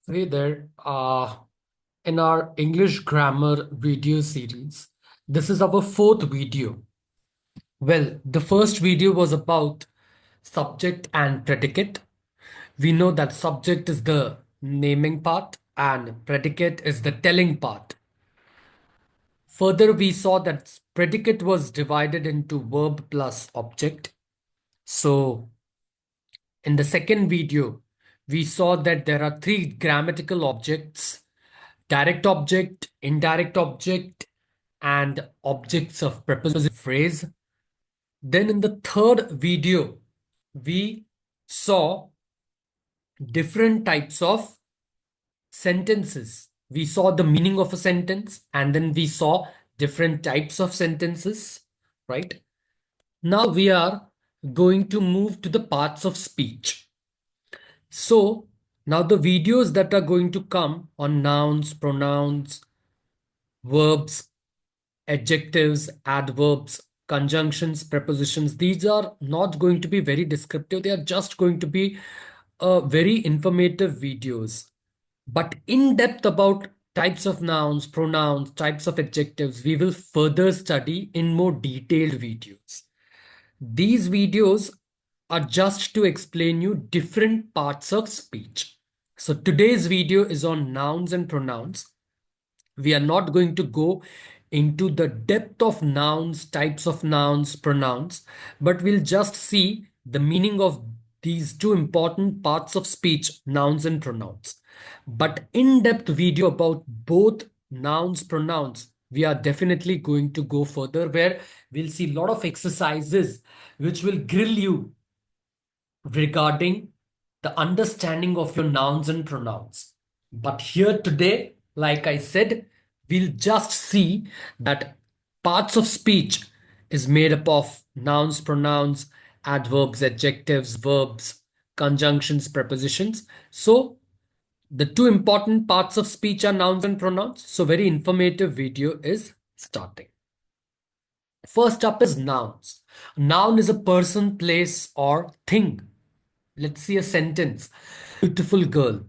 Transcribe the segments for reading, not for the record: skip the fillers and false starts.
Hey there. In our English grammar video series, this is our fourth video. Well, the first video was about subject and predicate. We know that subject is the naming part and predicate is the telling part. Further, we saw that predicate was divided into verb plus object. So, in the second video, we saw that there are three grammatical objects: direct object, indirect object, and objects of preposition phrase. Then in the third video, we saw different types of sentences. We saw the meaning of a sentence and then we saw different types of sentences, right? Now we are going to move to the parts of speech. So now the videos that are going to come on nouns, pronouns, verbs, adjectives, adverbs, conjunctions, prepositions, these are not going to be very descriptive. They are just going to be very informative videos. But in depth about types of nouns, pronouns, types of adjectives, we will further study in more detailed videos. These videos are just to explain you different parts of speech. So today's video is on nouns and pronouns. We are not going to go into the depth of nouns, types of nouns, pronouns, but we'll just see the meaning of these two important parts of speech, nouns and pronouns. But in-depth video about both nouns, pronouns, we are definitely going to go further where we'll see a lot of exercises which will grill you regarding the understanding of your nouns and pronouns. But here today, like I said, we'll just see that parts of speech is made up of nouns, pronouns, adverbs, adjectives, verbs, conjunctions, prepositions. So the two important parts of speech are nouns and pronouns. So very informative video is starting. First up is nouns. Noun is a person, place, or thing. Let's see a sentence. Beautiful girl.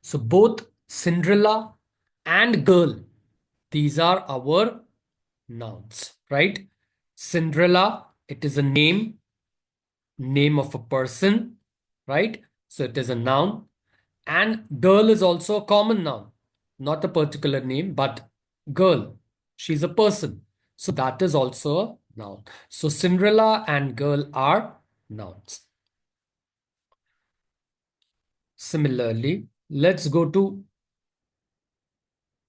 So both Cinderella and girl, these are our nouns, right? Cinderella, it is a name of a person, right? So it is a noun. And girl is also a common noun, not a particular name, but girl. She's a person. So that is also a noun. So Cinderella and girl are nouns. Similarly, let's go to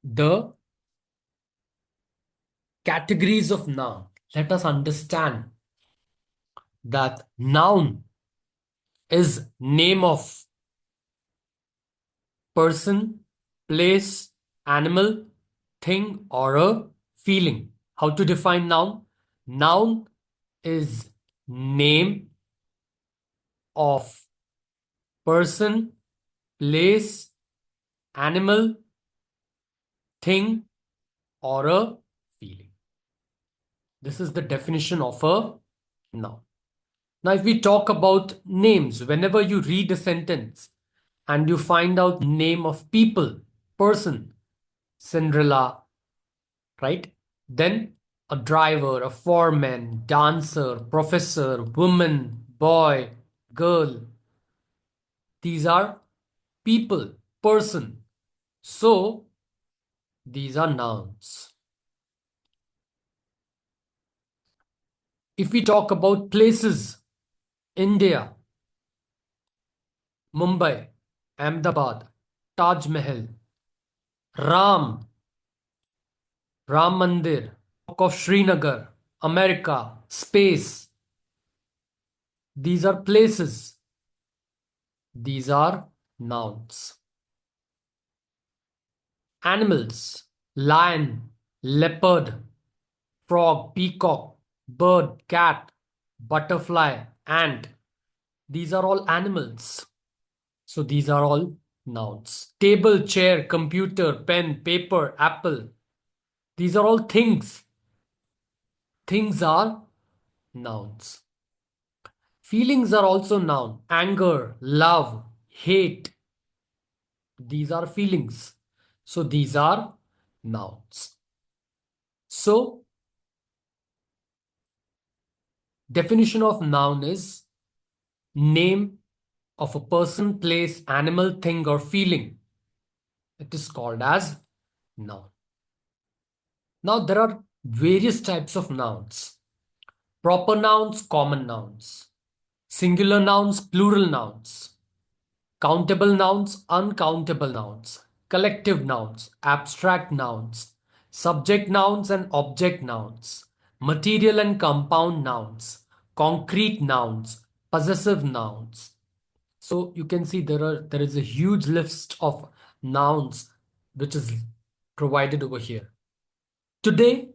the categories of noun. Let us understand that noun is name of person, place, animal, thing, or a feeling. How to define noun? Noun is name of person, place, animal, thing, or a feeling. This is the definition of a noun. Now, if we talk about names, whenever you read a sentence and you find out name of people, person, Cinderella, right? Then a driver, a foreman, dancer, professor, woman, boy, girl. These are people, person. So these are nouns. If we talk about places, India, Mumbai, Ahmedabad, Taj Mahal, Ram, Ram Mandir, of Srinagar, America, space. These are places. These are nouns. Animals: lion, leopard, frog, peacock, bird, cat, butterfly, ant. These are all animals. So these are all nouns. Table, chair, computer, pen, paper, apple. These are all things. Things are nouns. Feelings are also noun. Anger, love, hate. These are feelings. So these are nouns. So definition of noun is name of a person, place, animal, thing, or feeling. It is called as noun. Now there are various types of nouns. Proper nouns, common nouns. Singular nouns, plural nouns. Countable nouns, uncountable nouns. Collective nouns, abstract nouns. Subject nouns and object nouns. Material and compound nouns. Concrete nouns. Possessive nouns. So you can see there is a huge list of nouns which is provided over here. Today,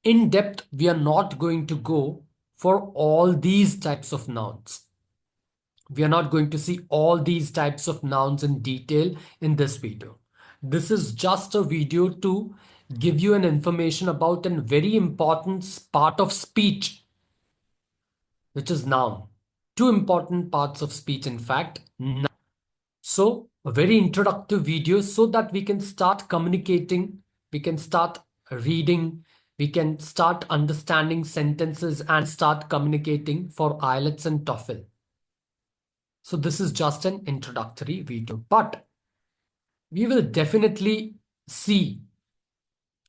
in depth, we are not going to go for all these types of nouns. We are not going to see all these types of nouns in detail in this video. This is just a video to give you an information about a very important part of speech, which is noun. Two important parts of speech, in fact. So, a very introductive video so that we can start communicating, we can start reading, we can start understanding sentences and start communicating for IELTS and TOEFL. So this is just an introductory video, but we will definitely see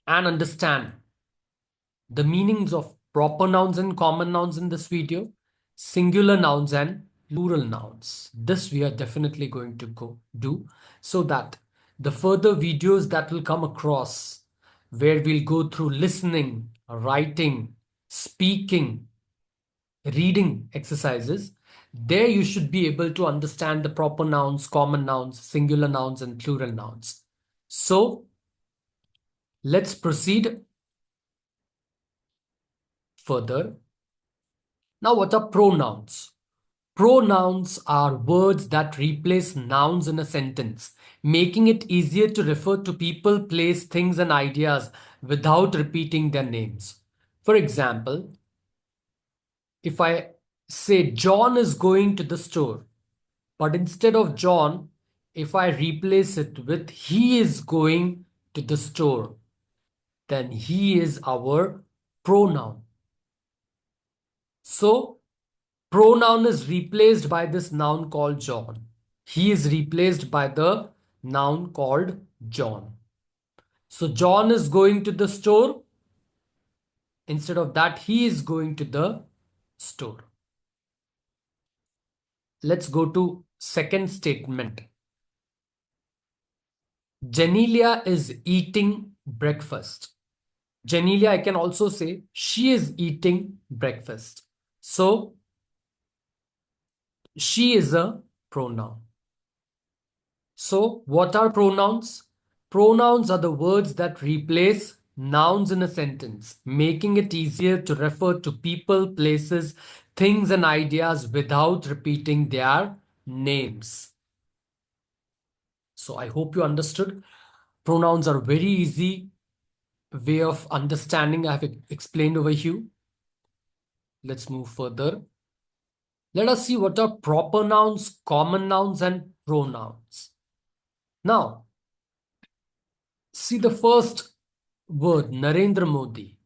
and understand the meanings of proper nouns and common nouns in this video, singular nouns and plural nouns. This we are definitely going to go do so that the further videos that will come across where we'll go through listening, writing, speaking, reading exercises, there you should be able to understand the proper nouns, common nouns, singular nouns, and plural nouns. So let's proceed further. Now, what are pronouns? Pronouns are words that replace nouns in a sentence, making it easier to refer to people, place, things, and ideas without repeating their names. For example, if I say John is going to the store, but instead of John, if I replace it with he is going to the store, then he is our pronoun. So, pronoun is replaced by this noun called John. He is replaced by the noun called John. So, John is going to the store. Instead of that, he is going to the store. Let's go to second statement. Janelia is eating breakfast. Janelia, I can also say she is eating breakfast. So, she is a pronoun. So, what are pronouns? Pronouns are the words that replace nouns in a sentence, making it easier to refer to people, places, things, and ideas without repeating their names. So, I hope you understood. Pronouns are very easy way of understanding. I have explained over here. Let's move further. Let us see what are proper nouns, common nouns, and pronouns. Now, see the first word, Narendra Modi.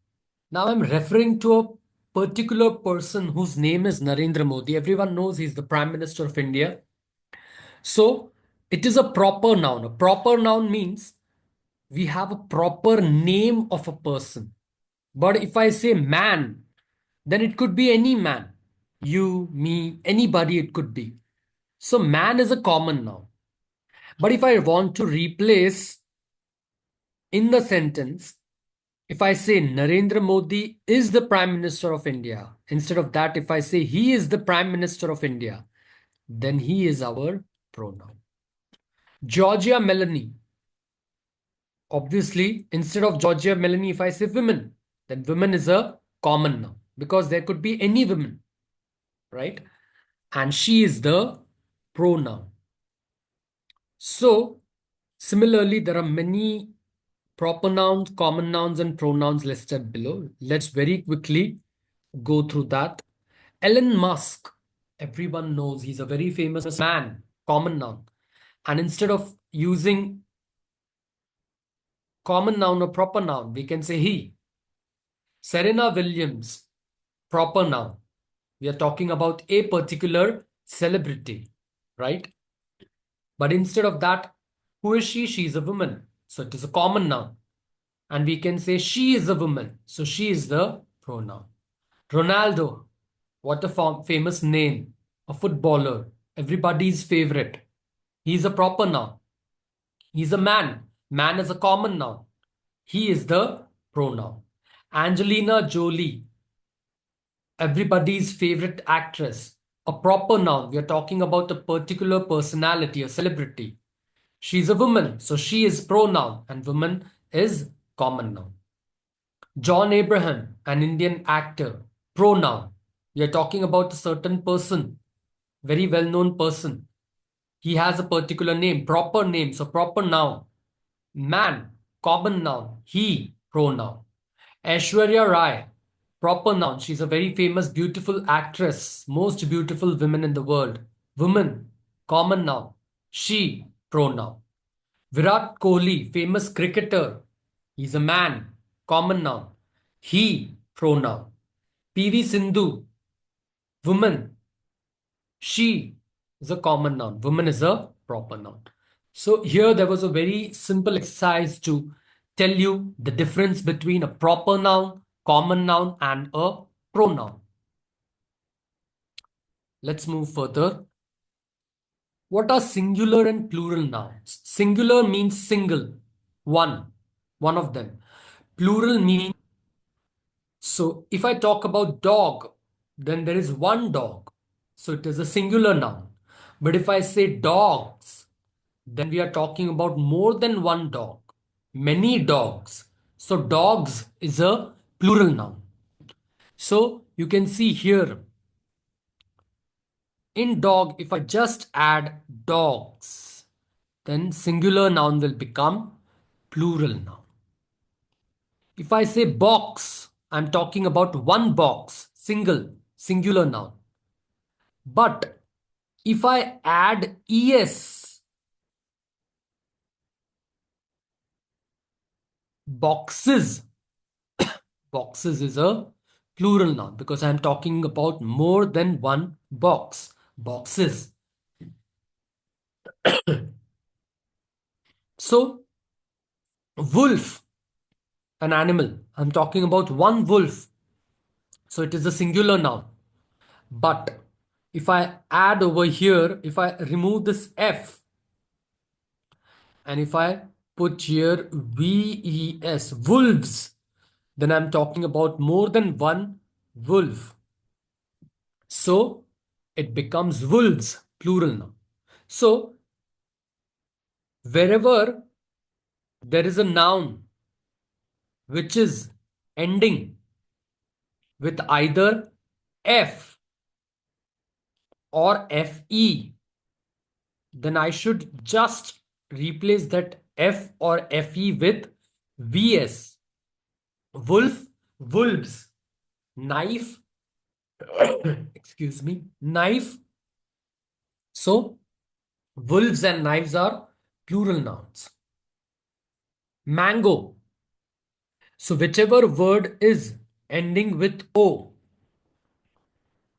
Now I'm referring to a particular person whose name is Narendra Modi. Everyone knows he's the Prime Minister of India. So it is a proper noun. A proper noun means we have a proper name of a person. But if I say man, then it could be any man. You, me, anybody it could be. So man is a common noun. But if I want to replace in the sentence, if I say Narendra Modi is the Prime Minister of India, instead of that, if I say he is the Prime Minister of India, then he is our pronoun. Georgia Melanie. Obviously, instead of Georgia Melanie, if I say women, then women is a common noun because there could be any woman, right? And she is the pronoun. So, similarly, there are many proper nouns, common nouns, and pronouns listed below. Let's very quickly go through that. Elon Musk, everyone knows he's a very famous man, common noun. And instead of using common noun or proper noun, we can say he. Serena Williams, proper noun. We are talking about a particular celebrity, right? But instead of that, who is she? She is a woman. So it is a common noun. And we can say she is a woman. So she is the pronoun. Ronaldo, what a famous name. A footballer. Everybody's favorite. He's a proper noun. He's a man. Man is a common noun. He is the pronoun. Angelina Jolie, everybody's favorite actress. A proper noun. We are talking about a particular personality, a celebrity. She's a woman, so she is pronoun and woman is common noun. John Abraham, an Indian actor, pronoun. We are talking about a certain person, very well known person. He has a particular name, proper name, so proper noun. Man, common noun. He, pronoun. Aishwarya Rai, proper noun. She's a very famous, beautiful actress, most beautiful women in the world. Woman, common noun. She, pronoun. Virat Kohli, famous cricketer. He's a man, common noun. He, pronoun. PV Sindhu, woman. She is a common noun. Woman is a proper noun. So here there was a very simple exercise to tell you the difference between a proper noun, common noun, and a pronoun. Let's move further. What are singular and plural nouns? Singular means single, one of them. Plural means, so if I talk about dog, then there is one dog. So it is a singular noun. But if I say dogs, then we are talking about more than one dog, many dogs. So dogs is a plural noun. So you can see here in dog, if I just add dogs, then singular noun will become plural noun. If I say box, I'm talking about one box, singular noun. But if I add es, boxes, boxes is a plural noun because I'm talking about more than one box, boxes. So, wolf, an animal. I'm talking about one wolf. So it is a singular noun. But if I add over here, if I remove this F and if I put here VES, wolves, then I'm talking about more than one wolf. So it becomes wolves, plural now. So wherever there is a noun which is ending with either F or FE, then I should just replace that F or FE with VS. Wolf, wolves, knife, excuse me, knife. So wolves and knives are plural nouns. Mango. So whichever word is ending with O,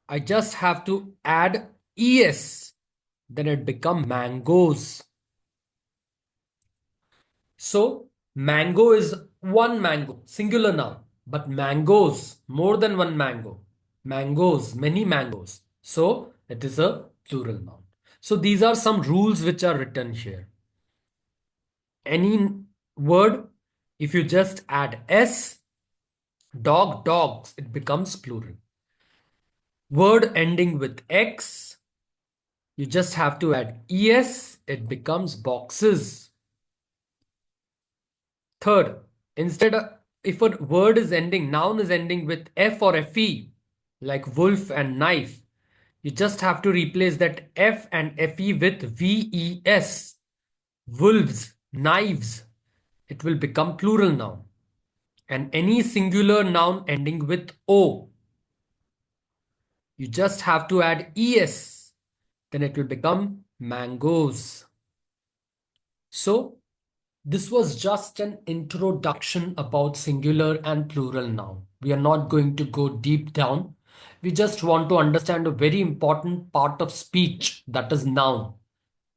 I just have to add ES. Then it become mangoes. So mango is one mango, singular noun. But mangoes, more than one mango. Mangoes, many mangoes. So it is a plural noun. So these are some rules which are written here. Any word, if you just add S, dog, dogs, it becomes plural. Word ending with X, you just have to add ES, it becomes boxes. Third, instead of, if a word is ending, noun is ending with F or FE, like wolf and knife, you just have to replace that F and FE with VES. Wolves, knives, it will become plural noun. And any singular noun ending with O, you just have to add ES, then it will become mangoes. So this was just an introduction about singular and plural noun. We are not going to go deep down. We just want to understand a very important part of speech, that is noun.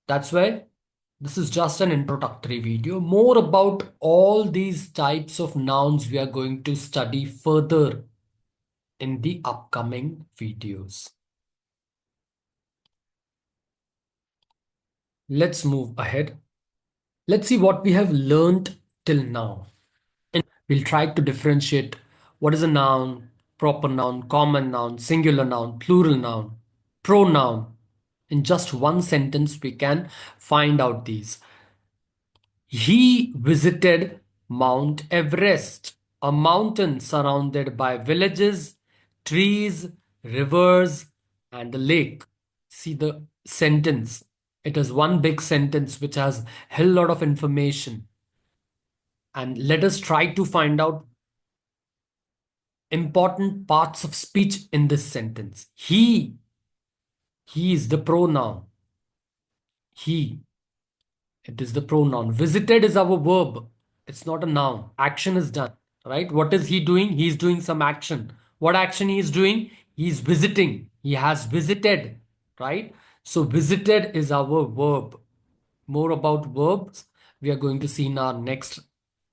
That's why this is just an introductory video. More about all these types of nouns we are going to study further in the upcoming videos. Let's move ahead. Let's see what we have learned till now. We'll try to differentiate what is a noun, proper noun, common noun, singular noun, plural noun, pronoun. In just one sentence, we can find out these. He visited Mount Everest, a mountain surrounded by villages, trees, rivers, and a lake. See the sentence. It is one big sentence which has a hell lot of information. And let us try to find out important parts of speech in this sentence. He is the pronoun. He, it is the pronoun. Visited is our verb. It's not a noun. Action is done, right? What is he doing? He's doing some action. What action he is doing? He's visiting. He has visited, right? So visited is our verb. More about verbs we are going to see in our next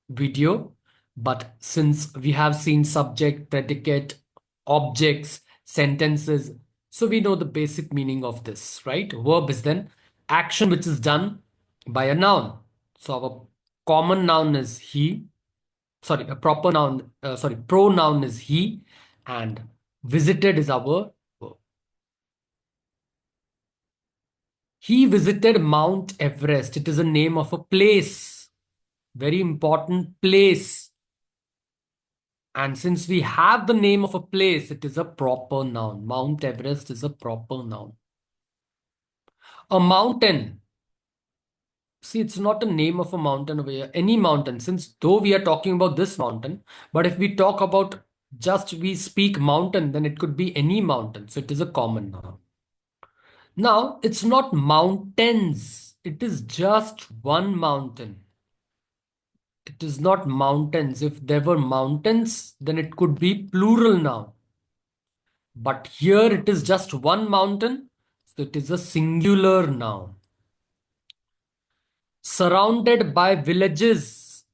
video. But since we have seen subject, predicate, objects, sentences, so we know the basic meaning of this, right? Verb is then action which is done by a noun. So our common noun is he, sorry, a proper noun, sorry, pronoun is he, and visited is our verb. He visited Mount Everest. It is a name of a place, very important place. And since we have the name of a place, it is a proper noun. Mount Everest is a proper noun. A mountain. See, it's not a name of a mountain over here. Any mountain, since though we are talking about this mountain, but if we talk about just we speak mountain, then it could be any mountain. So it is a common noun. Now, it's not mountains. It is just one mountain. It is not mountains. If there were mountains, then it could be plural noun. But here it is just one mountain, so it is a singular noun. Surrounded by villages.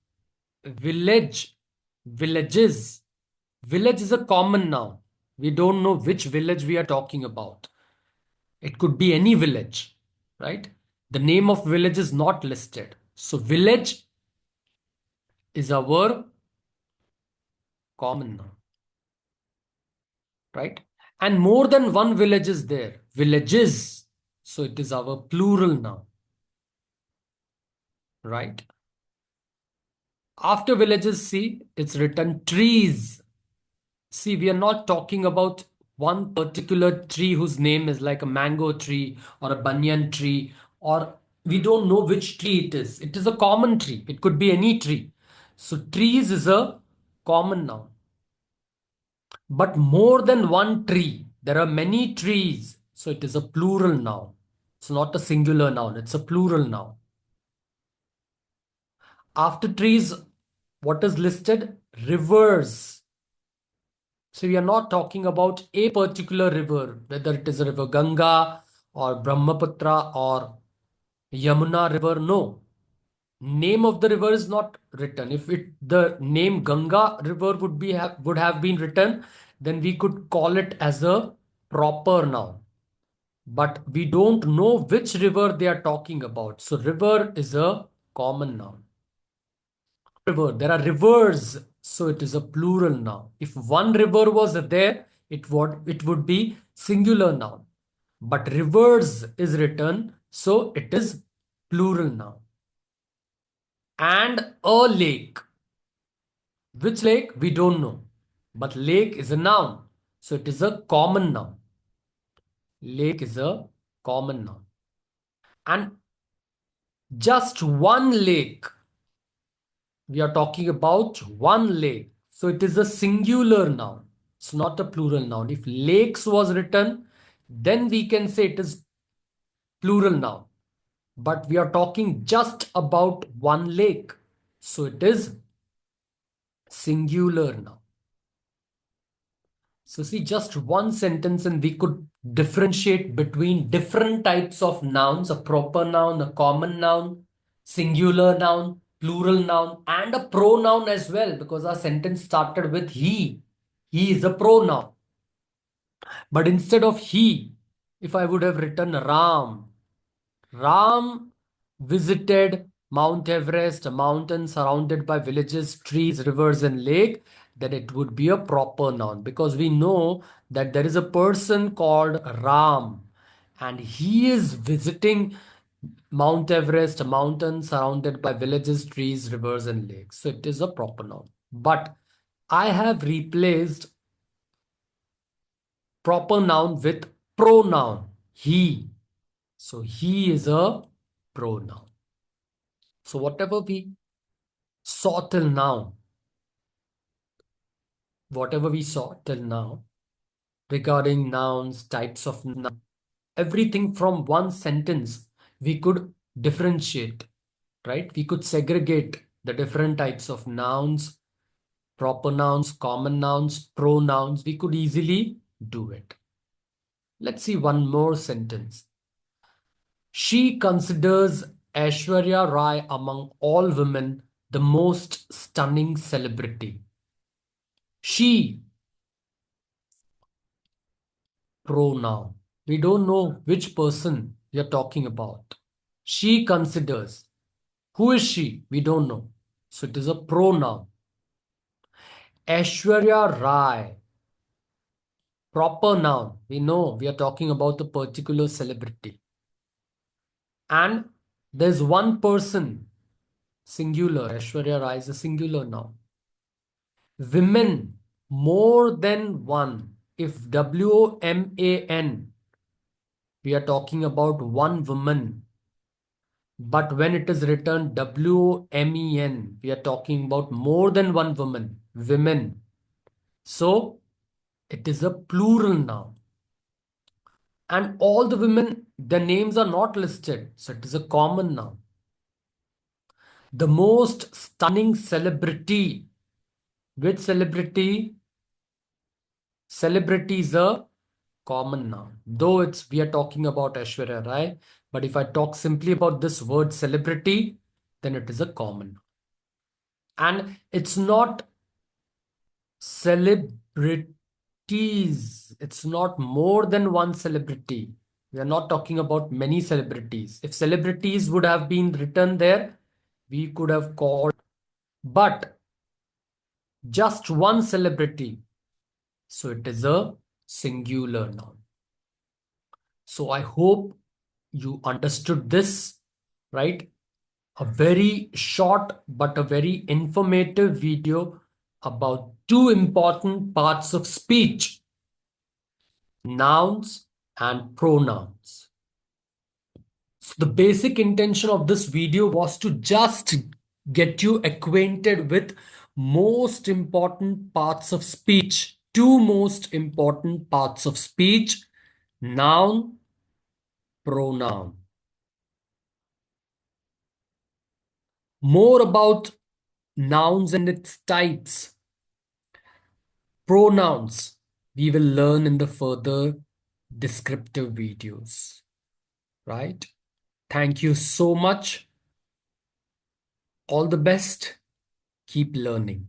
Village. Villages. Village is a common noun. We don't know which village we are talking about. It could be any village, right? The name of village is not listed. So village is our common noun, right? And more than one village is there. Villages. So it is our plural noun, right? After villages, see, it's written trees. See, we are not talking about one particular tree whose name is like a mango tree or a banyan tree, or we don't know which tree it is. It is a common tree. It could be any tree. So trees is a common noun. But more than one tree. There are many trees. So it is a plural noun. It's not a singular noun. It's a plural noun. After trees, what is listed? Rivers. So we are not talking about a particular river, whether it is a river Ganga or Brahmaputra or Yamuna river. No. Name of the river is not written. If it the name Ganga river would have been written, then we could call it as a proper noun. But we don't know which river they are talking about. So river is a common noun. River. There are rivers, so it is a plural noun. If one river was there, it would be singular noun. But rivers is written, so it is plural noun. And a lake. Which lake? We don't know. But lake is a noun, so it is a common noun. Lake is a common noun. And just one lake. We are talking about one lake. So it is a singular noun. It's not a plural noun. If lakes was written, then we can say it is plural noun. but we are talking just about one lake. So it is singular now. So see, just one sentence and we could differentiate between different types of nouns, a proper noun, a common noun, singular noun, plural noun, and a pronoun as well, because our sentence started with he. He is a pronoun. But instead of he, if I would have written Ram, Ram visited Mount Everest, a mountain surrounded by villages, trees, rivers, and lake, then it would be a proper noun, because we know that there is a person called Ram and he is visiting Mount Everest, a mountain surrounded by villages, trees, rivers, and lakes. So it is a proper noun. But I have replaced proper noun with pronoun, he. So he is a pronoun. So whatever we saw till now, whatever we saw till now regarding nouns, types of nouns, everything from one sentence, we could differentiate, right? We could segregate the different types of nouns, proper nouns, common nouns, pronouns. We could easily do it. Let's see one more sentence. She considers Aishwarya Rai among all women the most stunning celebrity. She, pronoun. We don't know which person we are talking about. She considers. Who is she? We don't know. So it is a pronoun. Aishwarya Rai, proper noun. We know we are talking about a particular celebrity. And there's one person, singular. Aishwarya Rai is a singular noun. Women, more than one. If WOMAN, we are talking about one woman. But when it is written WOMEN, we are talking about more than one woman, women. So it is a plural noun. And all the women, their names are not listed. So it is a common noun. The most stunning celebrity. Which celebrity? Celebrity is a common noun. Though it's we are talking about Aishwarya Rai, but if I talk simply about this word celebrity, then it is a common noun. And it's not celebrities. It's not more than one celebrity. We are not talking about many celebrities. If celebrities would have been written there, we could have called, but just one celebrity. So it is a singular noun. So I hope you understood this, right? A very short but a very informative video about two important parts of speech, nouns and pronouns. So the basic intention of this video was to just get you acquainted with most important parts of speech, two most important parts of speech, noun, pronoun. More about nouns and its types, pronouns, we will learn in the further descriptive videos, right? Thank you so much. All the best. Keep learning.